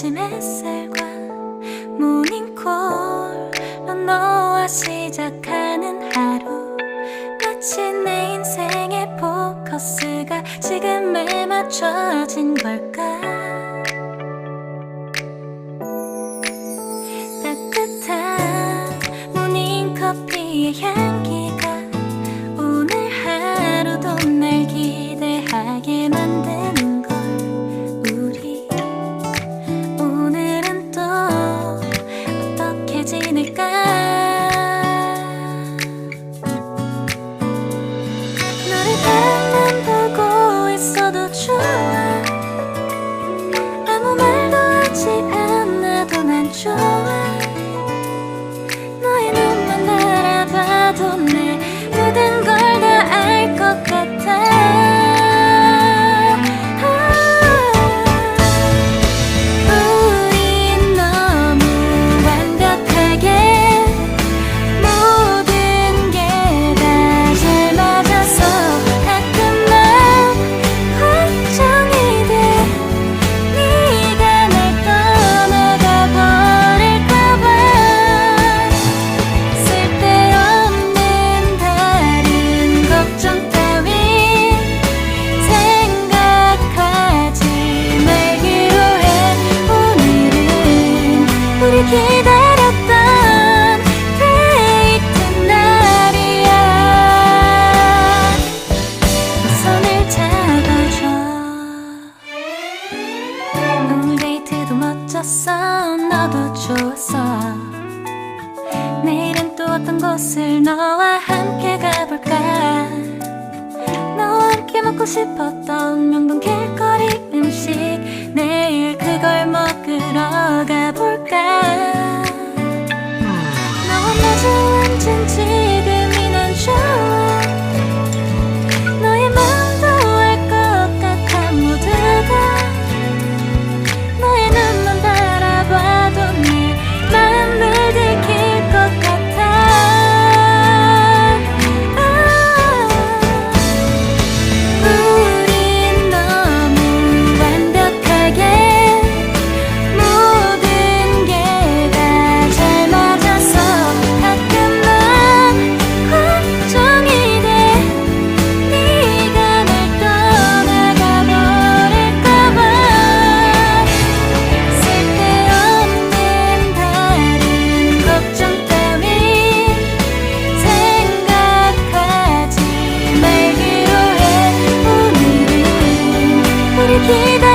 아침 햇살과 모닝콜로 너와 시작하는 하루, 마치 내 인생의 포커스가 지금에 맞춰진 걸까. 따뜻한 모닝커피의 향기가 오늘 하루도 날 기대하게 만드는 걸. 우리 오늘은 또 어떻게 지낼까. 너를 바라만 보고 있어도 좋아. 아무 말도 하지 않아도 난 좋아. 너의 눈만 바라봐도 내 모든 걸 다 알 것 같아. 우린 너무 완벽하게 모든 게 다 잘 맞아서 가끔 난 걱정이 돼. 네가 날 떠나가 버릴까봐. 쓸데없는 다른 걱정 따윈 생각하지 말기로 해. 오늘은 우리 기다렸던 데이트 날이야. 손을 잡아줘. 오늘 데이트도 멋졌어. 너도 좋았어. 내일은 또 어떤 곳을 너와 함께 가볼까. 너와 함께 먹고 싶었던 명동 길거리 음식, 내일 그걸 먹으러 가볼까. 너와 마주 앉은 지금이 난 좋아. 너의 마음도 알 것 같아. 모두 다 너의 눈만 바라봐도 내 마음을 들킬 것 같아. 우린 너무 완벽하게 모든 게 다 잘 맞아서 가끔 난 걱정이 돼. 네가 날 떠나가 버릴까봐. 쓸데없는 다른 걱정 따윈 생각하지 말기로 해. 오늘은 우리 기다렸던